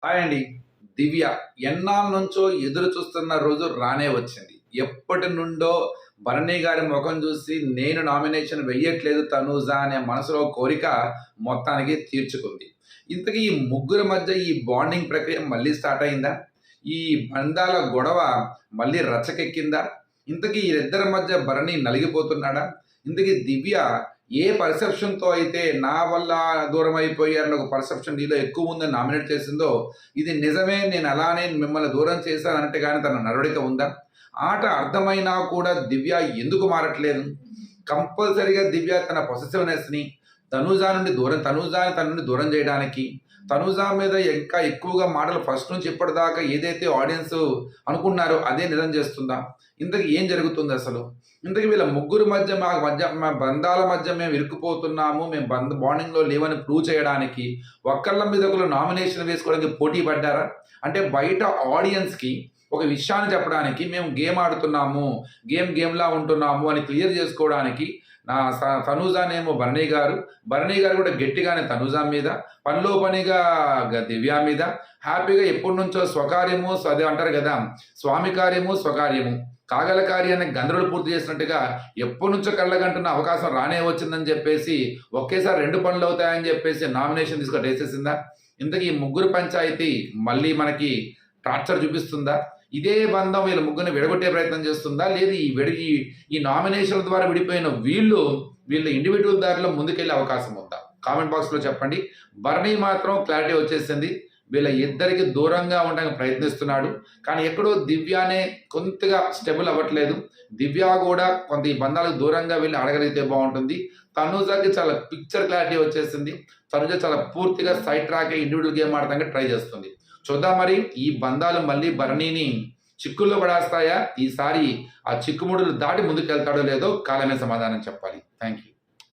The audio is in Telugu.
హాయ్ అండి. దివ్య ఎన్నాళ్ళ నుంచో ఎదురు చూస్తున్న రోజు రానే వచ్చింది. ఎప్పటి నుండో భరణి గారి మొఖం చూసి నేను నామినేషన్ వెయ్యట్లేదు తనూజ అనే మనసులో కోరిక మొత్తానికి తీర్చుకుంది. ఇంతకీ ఈ ముగ్గురి మధ్య ఈ బాండింగ్ ప్రక్రియ మళ్ళీ స్టార్ట్ అయిందా? ఈ బంధాల గొడవ మళ్ళీ రచ్చకెక్కిందా? ఇంతకీ వీళ్ళిద్దరి మధ్య భరణి నలిగిపోతున్నాడా? ఇంతకీ దివ్య ఏ పర్సెప్షన్‌తో అయితే నా వల్ల దూరం అయిపోయారని ఒక పర్సెప్షన్ నీలో ఎక్కువ ఉందని నామినేట్ చేసిందో, ఇది నిజమే నేను అలానే మిమ్మల్ని దూరం చేశాను అన్నట్టుగానే తన నడవడిక ఉందా? ఆట అర్థమైనా కూడా దివ్య ఎందుకు మారట్లేదు? కంపల్సరీగా దివ్య తన పొసెసివ్‌నెస్‌ని తనూజాని తన నుండి దూరం చేయడానికి, తనూజ మీద ఇంకా ఎక్కువగా మాటలు ఫస్ట్ నుంచి ఇప్పటిదాకా ఏదైతే ఆడియన్స్ అనుకున్నారో అదే నిజం చేస్తుందా? ఇంతకీ ఏం జరుగుతుందసలు? ఇంతకీ వీళ్ళ ముగ్గురు మధ్య మా బంధాల మధ్య మేము ఇరుక్కుపోతున్నాము, మేము బాండింగ్‌లో లేవని ప్రూవ్ చేయడానికి ఒకళ్ళ మీద ఒకళ్ళు నామినేషన్ వేసుకోవడానికి పోటీ పడ్డారా? అంటే బయట ఆడియన్స్‌కి ఒక విషయాన్ని చెప్పడానికి మేము గేమ్ ఆడుతున్నాము, గేమ్‌లా ఉంటున్నాము అని క్లియర్ చేసుకోవడానికి తనూజనేమో భరణి గారు కూడా గట్టిగానే తనూజ మీద, పనిలో పనిగా దివ్య మీద, హ్యాపీగా ఎప్పటినుంచో స్వకార్యము అదే అంటారు కదా! స్వామి కార్యము, స్వకార్యము. కాగల కార్యాన్ని గంధర్వులు పూర్తి చేసినట్టుగా ఎప్పటినుంచో కళ్ళగంటున్న అవకాశం రానే వచ్చిందని చెప్పేసి, ఒకేసారి 2 పనులవుతాయని చెప్పేసి నామినేషన్ తీసుకొని రేసేసిందా? ఇంతకీ ఈ ముగ్గురు పంచాయతీ మళ్ళీ మనకి టార్చర్ చూపిస్తుందా? ఇదే బంధం వీళ్ళ ముగ్గురిని విడగొట్టే ప్రయత్నం చేస్తుందా? లేదు ఈ నామినేషన్ల ద్వారా విడిపోయిన వీళ్ళ ఇండివిడ్యువల్ దారిలో ముందుకెళ్ళే అవకాశం ఉందా? కామెంట్ బాక్స్‌లో చెప్పండి. భరణి మాత్రం క్లారిటీ వచ్చేసింది. వీళ్ళ ఇద్దరికి దూరంగా ఉండడానికి ప్రయత్నిస్తున్నాడు. కానీ ఎక్కడో దివ్యనే కొంతగా స్టెబుల్ అవ్వట్లేదు. దివ్య కూడా కొంత ఈ బంధాలకు దూరంగా వెళ్ళి అడగలిగితే బావుంటుంది. తనూజకి చాలా పిక్చర్ క్లారిటీ వచ్చేసింది. తనుజ చాలా పూర్తిగా సైడ్ ట్రాక్ ఇండివిడ్యువల్ గేమ్ ఆడడానికి ట్రై చేస్తుంది. చూద్దాం మరి ఈ బంధాలు మళ్ళీ భరణిని చిక్కుల్లో పడేస్తాయా? ఈసారి ఆ చిక్కుముడులు దాటి ముందుకెళ్తాడో లేదో కాలమే సమాధానం చెప్పాలి. Thank you.